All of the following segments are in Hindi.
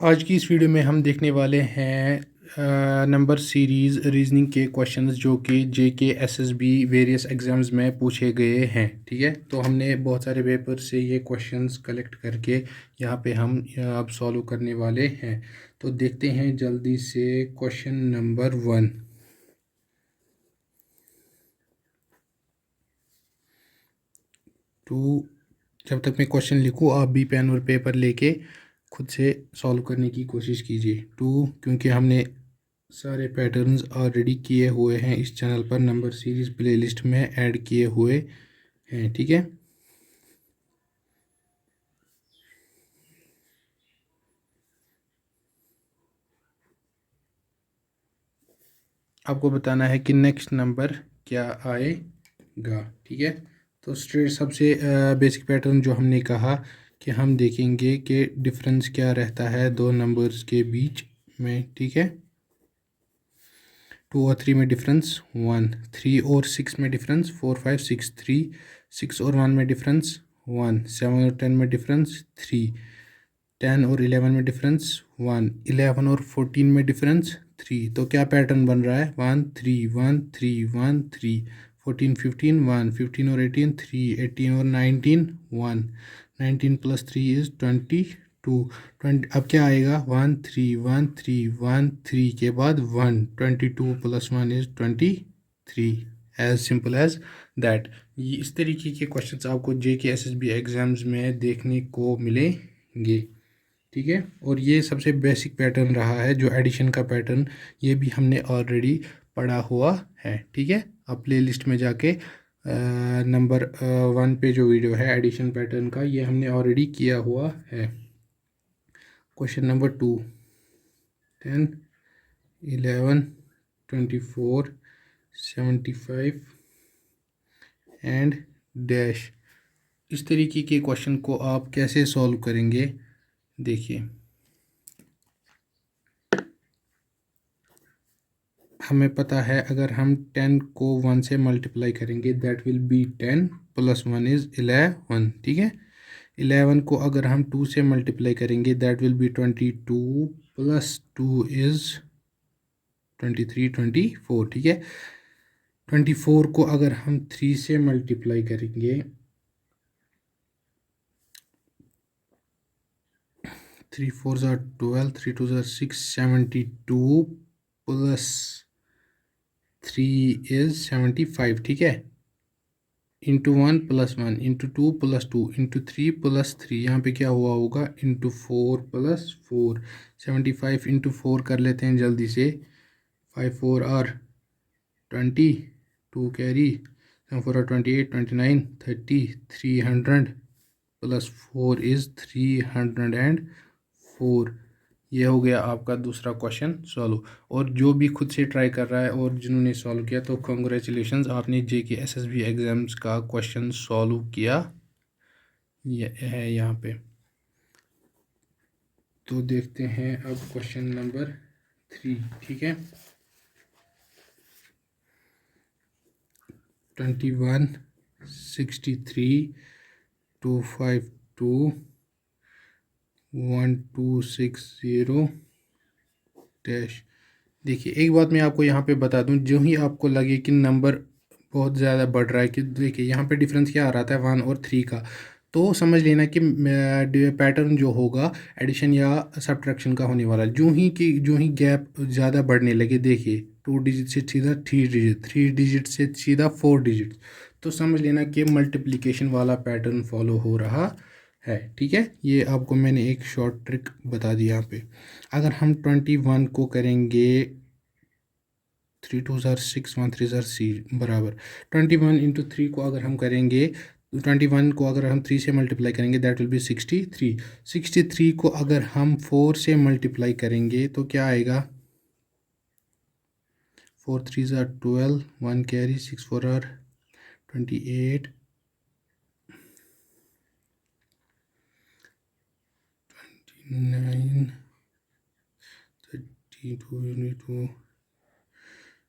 आज की इस वीडियो में हम देखने वाले हैं नंबर सीरीज़ रीजनिंग के क्वेश्चंस जो कि जेके एसएसबी वेरियस एग्ज़ाम्स में पूछे गए हैं। ठीक है, तो हमने बहुत सारे पेपर से ये क्वेश्चंस कलेक्ट करके यहाँ पे हम अब सॉल्व करने वाले हैं। तो देखते हैं जल्दी से क्वेश्चन नंबर 1। तो जब तक मैं क्वेश्चन लिखूँ आप भी पेन और पेपर लेके खुद से सॉल्व करने की कोशिश कीजिए। क्योंकि हमने सारे पैटर्न्स ऑलरेडी किए हुए हैं इस चैनल पर, नंबर सीरीज़ प्लेलिस्ट में ऐड किए हुए हैं। ठीक है, आपको बताना है कि नेक्स्ट नंबर क्या आएगा। ठीक है, तो स्ट्रेट सबसे बेसिक पैटर्न जो हमने कहा कि हम देखेंगे कि डिफरेंस क्या रहता है दो नंबर्स के बीच में। ठीक है, 2 और 3 में डिफरेंस 1, 3 और 6 में डिफरेंस 4 5 6, 3, 6 और 1 में डिफरेंस 1, 7 और 10 में डिफरेंस 3, 10 और 11 में डिफरेंस 1, 11 और 14 में डिफरेंस 3। तो क्या पैटर्न बन रहा है, 1 3 1 3 1 3, 14 15 1, 15 और 18 3, 18 और 19 1, 19 प्लस 3 इज़ 22। 20 अब क्या आएगा, 1 3 1 3 1 3 के बाद 1, 22 plus 1 is 23। As simple as that. ये इस तरीके के क्वेश्चंस आपको जेके एसएसबी एग्जाम्स में देखने को मिलेंगे। ठीक है, और ये सबसे बेसिक पैटर्न रहा है जो एडिशन का पैटर्न, ये भी हमने ऑलरेडी पढ़ा हुआ है। ठीक है, अब प्ले लिस्ट में जाके नंबर 1 पे जो वीडियो है एडिशन पैटर्न का, ये हमने ऑलरेडी किया हुआ है। Question number 2, 10 11 24 75 and dash. इस तरीके के क्वेश्चन को आप कैसे सॉल्व करेंगे, देखिए। हमें पता है अगर हम 10 को 1 से मल्टीप्लाई करेंगे that will be 10 plus 1 is 11। ठीक है, 11 को अगर हम 2 से मल्टीप्लाई करेंगे that will be 22 plus 2 is 23 24। ठीक है, 24 को अगर हम 3 से मल्टीप्लाई करेंगे, 3 4 ज़ार 12, 3 2 ज़ार 6, 72 प्लस 3 इज़ 75। ठीक है, into 1 plus 1 into 2 plus 2 into 3 plus 3, यहाँ पे क्या हुआ होगा, इंटू 4 प्लस 4। 75 इंटू 4 कर लेते हैं जल्दी से, 5 4 are 20, 2 carry, 4 are 28, 29 30, 300 plus 4 is 304। ये हो गया आपका दूसरा क्वेश्चन सॉल्व। और जो भी खुद से ट्राई कर रहा है और जिन्होंने सॉल्व किया तो कॉन्ग्रेचुलेशंस, आपने जेके एसएसबी एग्ज़ाम्स का क्वेश्चन सॉल्व किया ये है यहाँ पे। तो देखते हैं अब क्वेश्चन नंबर 3। ठीक है, 21 63 252 1260 डैश। देखिए, एक बात मैं आपको यहाँ पे बता दूँ, जो ही आपको लगे कि नंबर बहुत ज़्यादा बढ़ रहा है, कि देखिए यहाँ पे डिफरेंस क्या आ रहा था 1 और 3 का, तो समझ लेना कि पैटर्न जो होगा एडिशन या सब्ट्रैक्शन का होने वाला है। जो ही गैप ज़्यादा बढ़ने लगे, देखिए 2 डिजिट से सीधा 3 डिजिट, 3 डिजिट से सीधा 4 डिजिट, तो समझ लेना कि मल्टीप्लिकेशन वाला पैटर्न फॉलो हो रहा है। ठीक है, ये आपको मैंने एक शॉर्ट ट्रिक बता दी यहाँ पे। अगर हम 21 को करेंगे 3 2 ज़ार 6, 1 3 ज़ार सी बराबर 21 इंटू 3 को अगर हम करेंगे, 21 को अगर हम 3 से मल्टीप्लाई करेंगे दैट विल बी 63। 63 को अगर हम 4 से मल्टीप्लाई करेंगे तो क्या आएगा, 4 3 ज़ार 12, 1 carry, 6 4 are 28, 9 32 22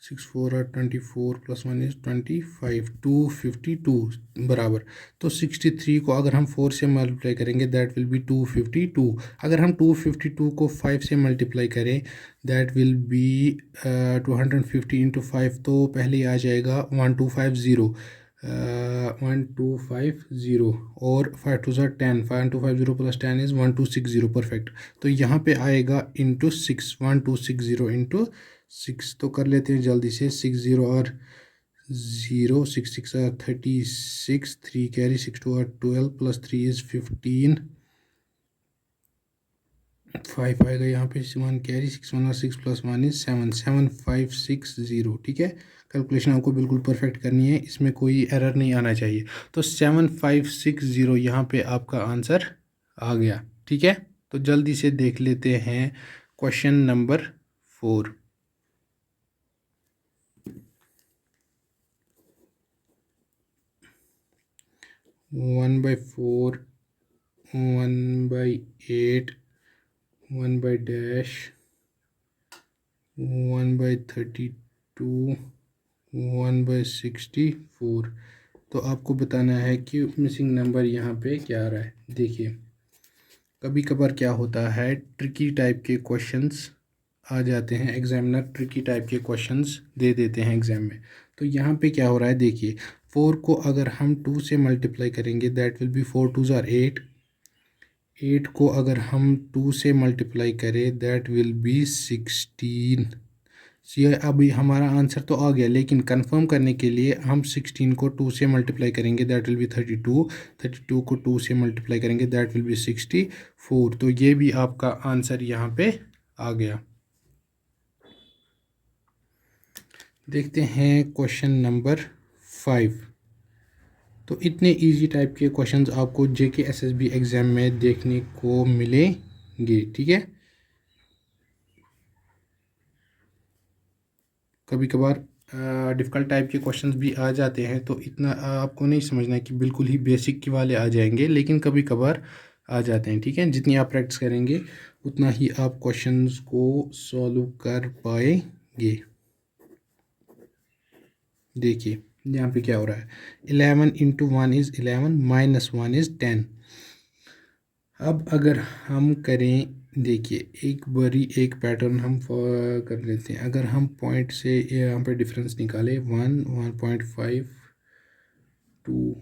6 4 are 24 plus 1 is 25, 252 बराबर। तो 63 को अगर हम 4 से मल्टीप्लाई करेंगे दैट विल बी 252। अगर हम 252 को 5 से मल्टीप्लाई करें दैट विल बी 250 इंटू 5, तो पहले आ जाएगा 1250, 1250 और 5 टू ज़ा 10, 1250 प्लस 10 इज़ 1260 परफेक्ट। तो यहाँ पे आएगा इंटू 6, 1260 इंटू 6। तो कर लेते हैं जल्दी से, 60 और 0, 6 6 are 36, 3 carry, 6 2 are 12 plus 3 is 15, 5 आएगा यहाँ पे, 1 कैरी, 6 1 और 6 प्लस 1 इज़ 7, 7560। ठीक है, कैलकुलेशन आपको बिल्कुल परफेक्ट करनी है, इसमें कोई एरर नहीं आना चाहिए। तो 7560 यहाँ पे आपका आंसर आ गया। ठीक है, तो जल्दी से देख लेते हैं क्वेश्चन नंबर 4। 1/4, 1/8, 1/dash, 1/32, 1/64। तो आपको बताना है कि मिसिंग नंबर यहाँ पे क्या आ रहा है। देखिए, कभी कभार क्या होता है, ट्रिकी टाइप के क्वेश्चंस आ जाते हैं, एग्जामिनर ट्रिकी टाइप के क्वेश्चंस दे देते हैं एग्जाम में। तो यहाँ पे क्या हो रहा है, देखिए 4 को अगर हम 2 से मल्टीप्लाई करेंगे दैट विल बी 4 2 ज़ार 8, 8 को अगर हम 2 से मल्टीप्लाई करें दैट विल बी 16। ये अभी हमारा आंसर तो आ गया, लेकिन कंफर्म करने के लिए हम 16 को 2 से मल्टीप्लाई करेंगे दैट विल बी 32, 32 को 2 से मल्टीप्लाई करेंगे दैट विल बी 64। तो ये भी आपका आंसर यहाँ पे आ गया। देखते हैं क्वेश्चन नंबर 5। तो इतने इजी टाइप के क्वेश्चंस आपको जेके एसएसबी एग्ज़ाम में देखने को मिलेंगे। ठीक है, कभी कभार डिफ़िकल्ट टाइप के क्वेश्चंस भी आ जाते हैं, तो इतना आपको नहीं समझना है कि बिल्कुल ही बेसिक के वाले आ जाएंगे, लेकिन कभी कभार आ जाते हैं। ठीक है, जितनी आप प्रैक्टिस करेंगे उतना ही आप क्वेश्चंस को सॉल्व कर पाएंगे। देखिए यहाँ पे क्या हो रहा है, 11 इंटू 1 इज़ 11, माइनस 1 इज़ 10। अब अगर हम करें, देखिए एक बारी एक पैटर्न हम कर लेते हैं। अगर हम पॉइंट से यहाँ पे डिफरेंस निकालें 1, 1.5, 2,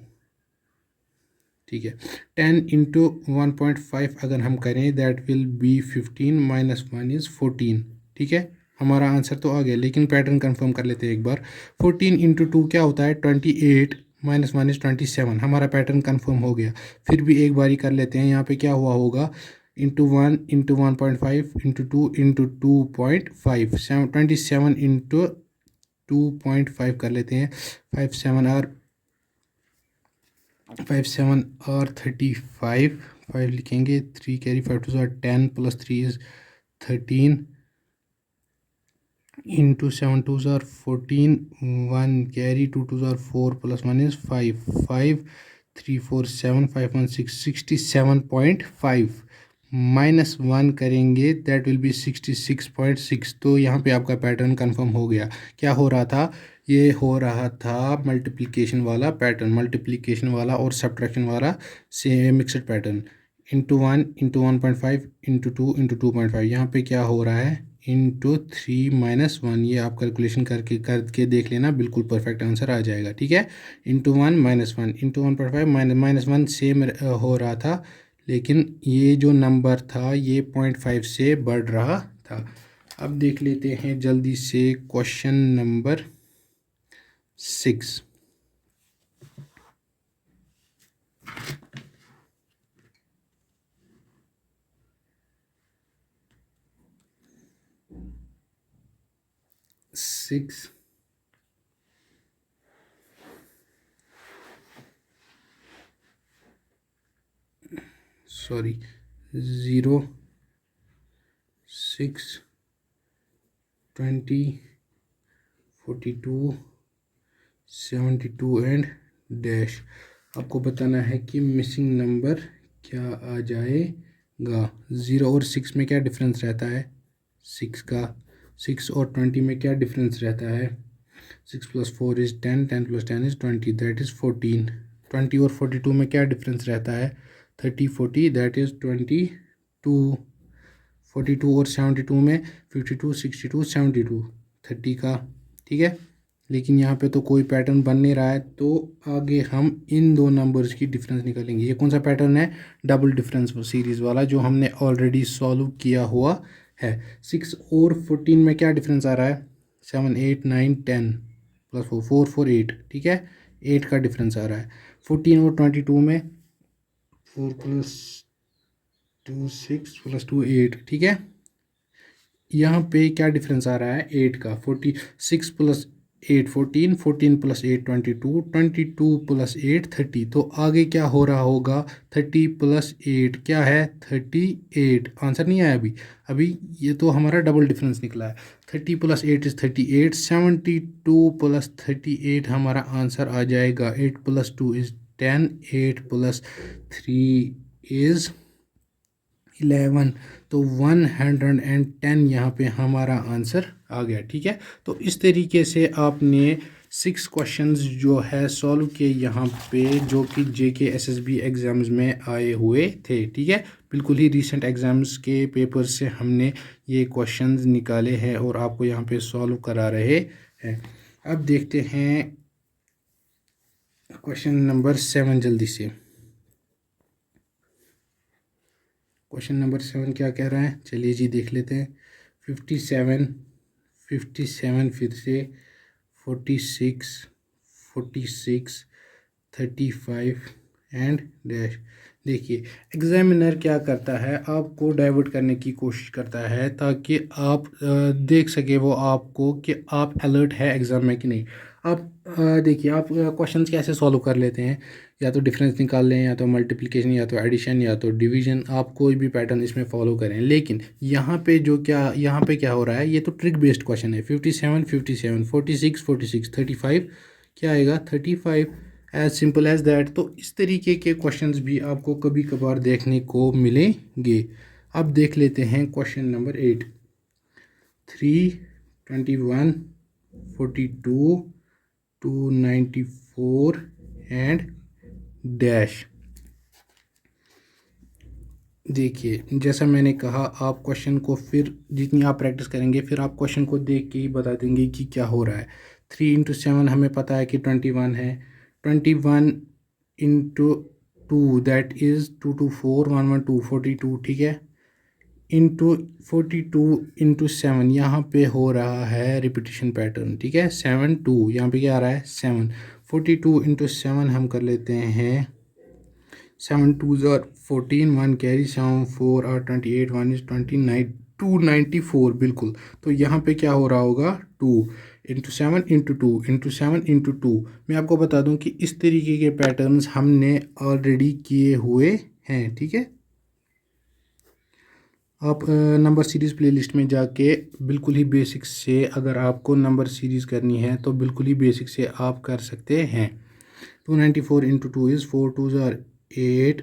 ठीक है, 10 इंटू 1.5 अगर हम करें that will be 15, minus 1 is 14। ठीक है, हमारा आंसर तो आ गया, लेकिन पैटर्न कंफर्म कर लेते हैं एक बार। 14 इंटू 2 क्या होता है, 28, माइनस 1 इज़ 27। हमारा पैटर्न कंफर्म हो गया। फिर भी एक बारी कर लेते हैं, यहाँ पे क्या हुआ होगा, into 1 into 1.5 into 2 into 2.5, 27 into 2.5 कर लेते हैं। 5 7 और 35, 5 लिखेंगे, 3 carry, 5 two 10 plus 3 is 13 into 7 two 14, 1 carry, 2 two 4 plus 1 is 5, 5 3 4 7, 5 1 6, 67.5 minus 1 करेंगे दैट विल बी 66.6। तो यहाँ पे आपका पैटर्न कंफर्म हो गया। क्या हो रहा था, ये हो रहा था मल्टीप्लिकेशन वाला पैटर्न, मल्टीप्लिकेशन वाला और सब्ट्रैक्शन वाला से mixed pattern. Into 1 into 1.5 into 2 into 2.5, यहाँ पे क्या हो रहा है, इंटू 3 माइनस 1। ये आप कैलकुलेशन करके देख लेना, बिल्कुल परफेक्ट आंसर आ जाएगा। ठीक है, into 1 minus 1 into 1.5 minus 1 same हो रहा था, लेकिन ये जो नंबर था ये 0.5 से बढ़ रहा था। अब देख लेते हैं जल्दी से question number 6। Sorry 0 6 20 42 72 and dash. आपको बताना है कि मिसिंग नंबर क्या आ जाएगा। 0 और 6 में क्या डिफरेंस रहता है, 6 का 6 और 20 में क्या डिफरेंस रहता है? 6 + 4 इज़ 10, 10 + 10 इज़ 20, दैट इज़ 14। 20 और 42 में क्या डिफरेंस रहता है? 30, 40, दैट इज़ 22। 42 और 72 में 52, 62, 72, 30 का, ठीक है। लेकिन यहाँ पे तो कोई पैटर्न बन नहीं रहा है, तो आगे हम इन दो नंबर्स की डिफरेंस निकालेंगे। ये कौन सा पैटर्न है? डबल डिफरेंस सीरीज़ वाला, जो हमने ऑलरेडी सॉल्व किया हुआ है। 6 और 14 में क्या डिफरेंस आ रहा है? 7, 8, 9, 10 + 4, 4, 4, 8, ठीक है। 8 का डिफरेंस आ रहा है। 14 और 22 में 4 + 2 6 + 2 8, ठीक है। यहाँ पे क्या डिफरेंस आ रहा है? 8 का। 46 + 8 14, 14 + 8 22, 22 + 8 30। तो आगे क्या हो रहा होगा? 30 + 8 क्या है? 38। आंसर नहीं आया अभी। अभी ये तो हमारा डबल डिफरेंस निकला है। 30 + 8 इज़ 38, 72 + 38 हमारा आंसर आ जाएगा। 8 + 2 इज़ 10, 8 + 3 इज़ 11। तो 110 यहाँ पे हमारा आंसर आ गया, ठीक है। तो इस तरीके से आपने 6 क्वेश्चंस जो है सॉल्व किए यहाँ पे, जो कि JK SSB एग्ज़ाम्स में आए हुए थे, ठीक है। बिल्कुल ही रीसेंट एग्ज़ाम्स के पेपर से हमने ये क्वेश्चंस निकाले हैं और आपको यहाँ पे सॉल्व करा रहे हैं। अब देखते हैं क्वेश्चन नंबर 7 जल्दी से। क्वेश्चन नंबर 7 क्या कह रहा है? चलिए जी देख लेते हैं। 57, 57 फिर से 46, 46, 35 एंड डैश। देखिए एग्जामिनर क्या करता है, आपको डाइवर्ट करने की कोशिश करता है ताकि आप देख सके वो आपको कि आप अलर्ट है एग्ज़ाम में कि नहीं। आप देखिए आप क्वेश्चंस कैसे सॉल्व कर लेते हैं, या तो डिफरेंस निकाल लें, या तो मल्टीप्लिकेशन, या तो एडिशन, या तो डिवीजन। आप कोई भी पैटर्न इसमें फॉलो करें। लेकिन यहाँ पे यहाँ पे क्या हो रहा है, ये तो ट्रिक बेस्ड क्वेश्चन है। 57, 57, 46, 46, 35 क्या आएगा? 35। As simple as that. तो इस तरीके के क्वेश्चंस भी आपको कभी कभार देखने को मिलेंगे। अब देख लेते हैं क्वेश्चन नंबर 8। 3, 21, 42, 294 and dash. देखिए जैसा मैंने कहा, आप क्वेश्चन को फिर जितनी आप प्रैक्टिस करेंगे, फिर आप क्वेश्चन को देख के ही बता देंगे कि क्या हो रहा है। 3 × 7 हमें पता है कि 21 है। 21 × 2 दैट इज़ 2 2 4 1 1 2 42, ठीक है। इंटू 42 × 7 यहाँ पे हो रहा है रिपीटिशन पैटर्न, ठीक है। 7 2 यहाँ पे क्या आ रहा है? 7। 42 × 7 हम कर लेते हैं। 7 2s are 14, 1 carry, 7 4 are 28, 1 is 29, 294 बिल्कुल। तो यहाँ पे क्या हो रहा होगा? 2 × 7 × 2 × 7 × 2। मैं आपको बता दूं कि इस तरीके के पैटर्न्स हमने ऑलरेडी किए हुए हैं, ठीक है। आप नंबर सीरीज़ प्लेलिस्ट में जाके बिल्कुल ही बेसिक से, अगर आपको नंबर सीरीज़ करनी है तो बिल्कुल ही बेसिक से आप कर सकते हैं। 294 × 2 is 4 2s are 8,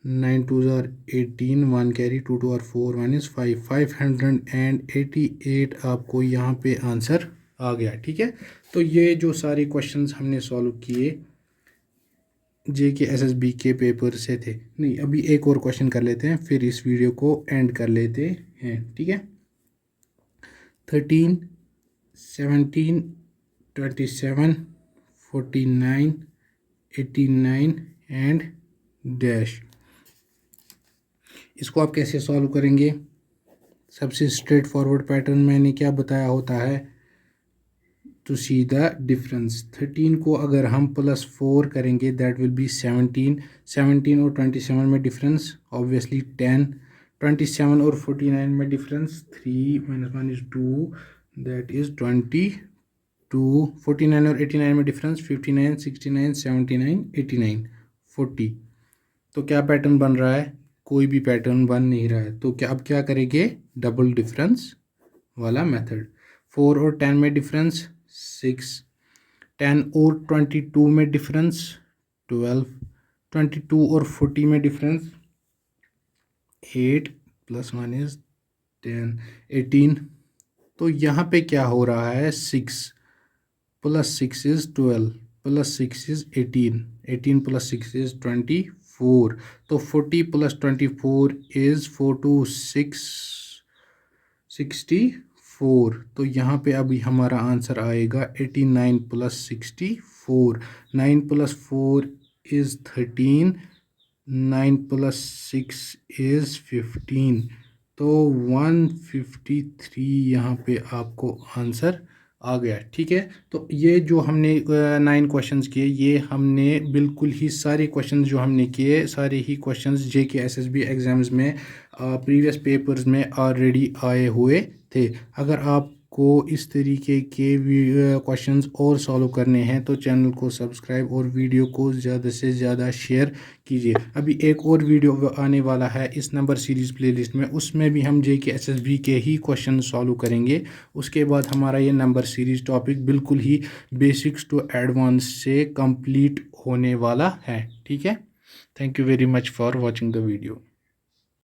9 2s are 18, 1 carry, 2 2 are 4, 1 is 5, 588 आपको यहाँ पे आंसर आ गया, ठीक है। तो ये जो सारे क्वेश्चंस हमने सॉल्व किए JK SSB के पेपर से थे। नहीं, अभी एक और क्वेश्चन कर लेते हैं, फिर इस वीडियो को एंड कर लेते हैं, ठीक है। 13, 17, 27, 49, 89 एंड डैश। इसको आप कैसे सॉल्व करेंगे? सबसे स्ट्रेट फॉरवर्ड पैटर्न मैंने क्या बताया होता है टू सी द डिफरेंस। 13 को अगर हम +4 करेंगे दैट विल बी 17। 17 और 27 में डिफरेंस ऑब्वियसली 10। 27 और 49 में डिफरेंस 3 - 1 is 2, दैट इज़ 22। 49 और 89 में डिफरेंस 59, 69, 79, 89, 40। तो क्या पैटर्न बन रहा है? कोई भी पैटर्न बन नहीं रहा है। तो क्या अब क्या करेंगे? डबल डिफरेंस वाला मेथड। 4 और 10 में डिफरेंस 6। 10 और 22 में डिफरेंस 12। 22 और 40 में डिफरेंस 8 + 1 is 10, 18। तो यहाँ पे क्या हो रहा है 6 plus 6 is 12 plus 6 is 18 18 plus 6 is 24 तो 40 प्लस 24 इज़ 4 to 6 64 तो यहाँ पे अभी हमारा आंसर आएगा 89 plus 64 9 plus 4 is 13 9 plus 6 is 15 तो 153 यहाँ पे आपको आंसर आ गया। ठीक है, तो ये जो हमने 9 क्वेश्चंस किए, ये हमने बिल्कुल ही सारे क्वेश्चंस जो हमने किए, सारे ही क्वेश्चंस जेके एसएसबी एग्ज़ाम्स में प्रीवियस पेपर्स में ऑलरेडी आए हुए थे। अगर आपको इस तरीके के क्वेश्चंस और सॉल्व करने हैं तो चैनल को सब्सक्राइब और वीडियो को ज़्यादा से ज़्यादा शेयर कीजिए। अभी एक और वीडियो आने वाला है इस नंबर सीरीज़ प्लेलिस्ट में, उसमें भी हम जेके एसएसबी के ही क्वेश्चन सॉल्व करेंगे। उसके बाद हमारा ये नंबर सीरीज़ टॉपिक बिल्कुल ही बेसिक्स टू एडवांस से कंप्लीट होने वाला है। ठीक है, thank you very much for watching the video.